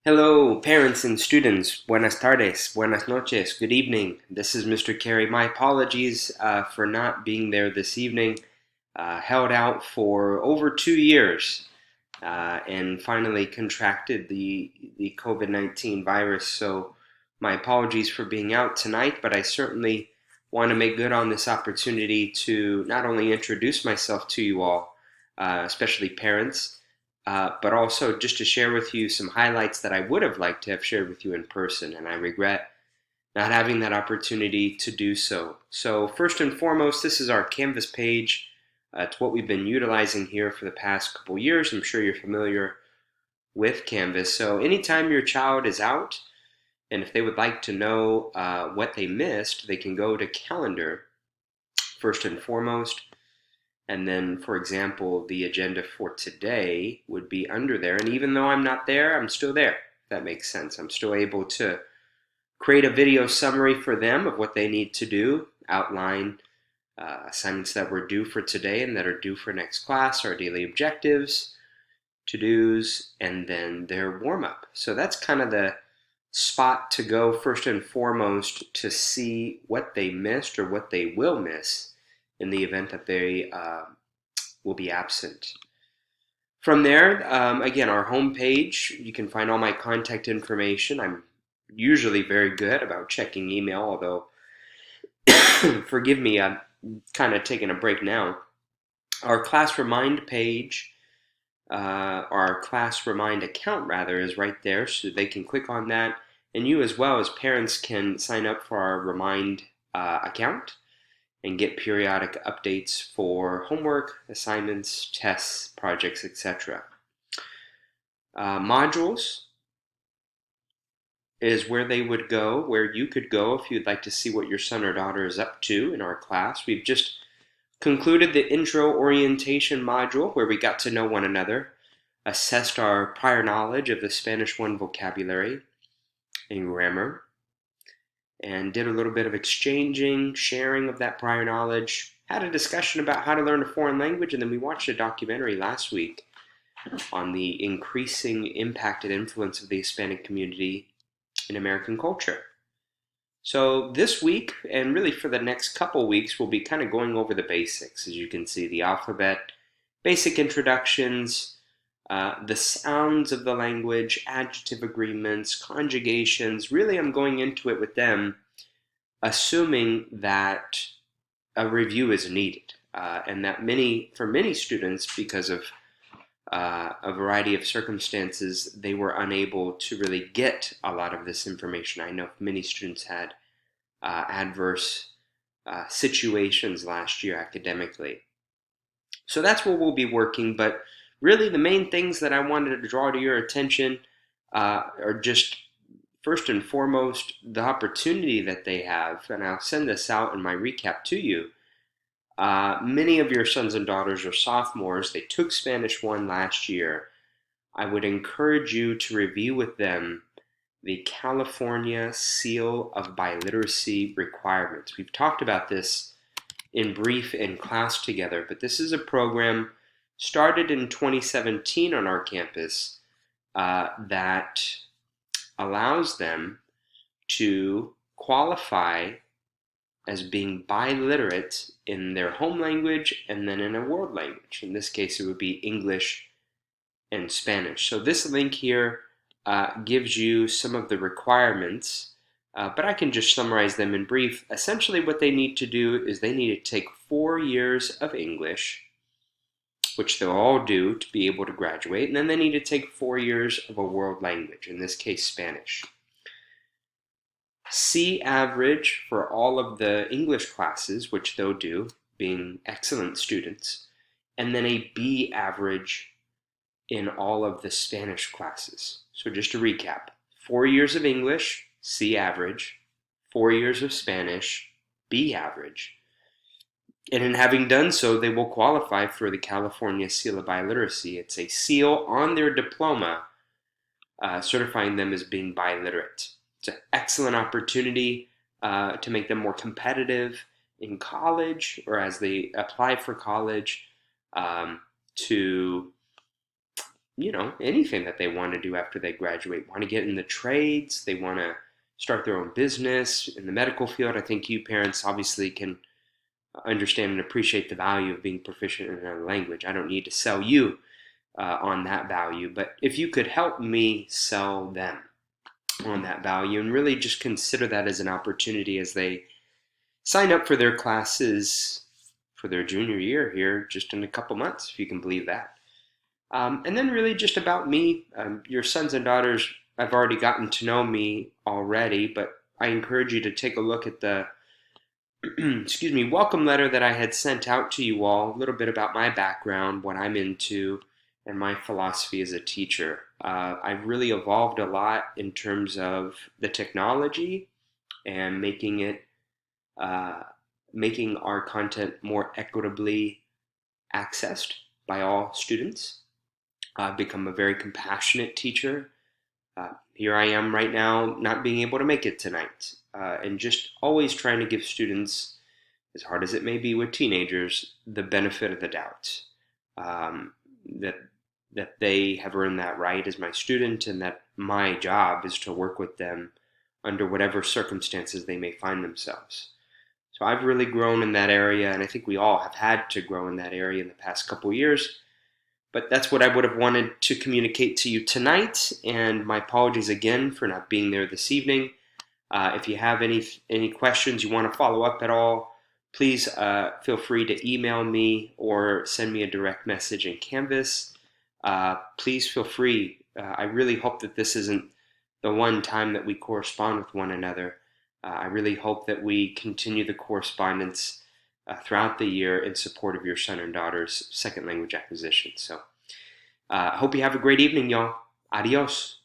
Hello, parents and students. Buenas tardes, buenas noches, good evening. This is Mr. Carey. My apologies for not being there this evening. Held out for over 2 years and finally contracted the COVID-19 virus. So my apologies for being out tonight, but I certainly want to make good on this opportunity to not only introduce myself to you all, especially parents, but also just to share with you some highlights that I would have liked to have shared with you in person, and I regret not having that opportunity to do so. So first and foremost, this is our Canvas page. It's what we've been utilizing here for the past couple years. I'm sure you're familiar with Canvas. So anytime your child is out, and if they would like to know what they missed, they can go to Calendar first and foremost. And then, for example, the agenda for today would be under there. And even though I'm not there, I'm still there. If that makes sense. I'm still able to create a video summary for them of what they need to do, outline assignments that were due for today and that are due for next class, our daily objectives, to-dos, and then their warm-up. So that's kind of the spot to go first and foremost to see what they missed or what they will miss in the event that they will be absent. From there, again, our home page, you can find all my contact information. I'm usually very good about checking email, although, forgive me, I'm kind of taking a break now. Our class remind page, our class remind account rather, is right there, so they can click on that. And you as well as parents can sign up for our remind account and get periodic updates for homework, assignments, tests, projects, etc. Modules is where they would go, where you could go if you'd like to see what your son or daughter is up to in our class. We've just concluded the intro orientation module where we got to know one another, assessed our prior knowledge of the Spanish 1 vocabulary and grammar, and did a little bit of exchanging, sharing of that prior knowledge, had a discussion about how to learn a foreign language, and then we watched a documentary last week on the increasing impact and influence of the Hispanic community in American culture. So this week, and really for the next couple weeks, we'll be kind of going over the basics. As you can see, the alphabet, basic introductions, the sounds of the language, adjective agreements, conjugations. Really, I'm going into it with them, assuming that a review is needed, and that for many students, because of a variety of circumstances, they were unable to really get a lot of this information. I know many students had adverse situations last year academically. So that's where we'll be working, but really the main things that I wanted to draw to your attention are just first and foremost the opportunity that they have, and I'll send this out in my recap to you. Many of your sons and daughters are sophomores. They took Spanish 1 last year. I would encourage you to review with them the California Seal of Biliteracy requirements. We've talked about this in brief in class together, but this is a program started in 2017 on our campus that allows them to qualify as being biliterate in their home language and then in a world language. In this case, it would be English and Spanish. So this link here gives you some of the requirements, but I can just summarize them in brief. Essentially what they need to do is they need to take 4 years of English, which they'll all do to be able to graduate, and then they need to take 4 years of a world language, in this case Spanish. C average for all of the English classes, which they'll do, being excellent students, and then a B average in all of the Spanish classes. So just to recap, 4 years of English, C average, 4 years of Spanish, B average. And in having done so, they will qualify for the California Seal of Biliteracy. It's a seal on their diploma certifying them as being biliterate. It's an excellent opportunity to make them more competitive in college or as they apply for college, to anything that they want to do after they graduate. Want to get in the trades, they want to start their own business in the medical field. I think you parents obviously can understand and appreciate the value of being proficient in another language. I don't need to sell you on that value, but if you could help me sell them on that value and really just consider that as an opportunity as they sign up for their classes for their junior year here just in a couple months, if you can believe that. And then really just about me, your sons and daughters have already gotten to know me already, but I encourage you to take a look at the excuse me, welcome letter that I had sent out to you all, a little bit about my background, what I'm into, and my philosophy as a teacher. I've really evolved a lot in terms of the technology and uh, making our content more equitably accessed by all students. I've become a very compassionate teacher. Here I am right now, not being able to make it tonight, and just always trying to give students, as hard as it may be with teenagers, the benefit of the doubt. Um, that that they have earned that right as my student, and that my job is to work with them under whatever circumstances they may find themselves. So I've really grown in that area, and I think we all have had to grow in that area in the past couple of years. But that's what I would have wanted to communicate to you tonight, and my apologies again for not being there this evening. If you have any questions, you want to follow up at all, please feel free to email me or send me a direct message in Canvas. Please feel free. I really hope that this isn't the one time that we correspond with one another. I really hope that we continue the correspondence throughout the year in support of your son and daughter's second language acquisition. So I hope you have a great evening, y'all. Adios.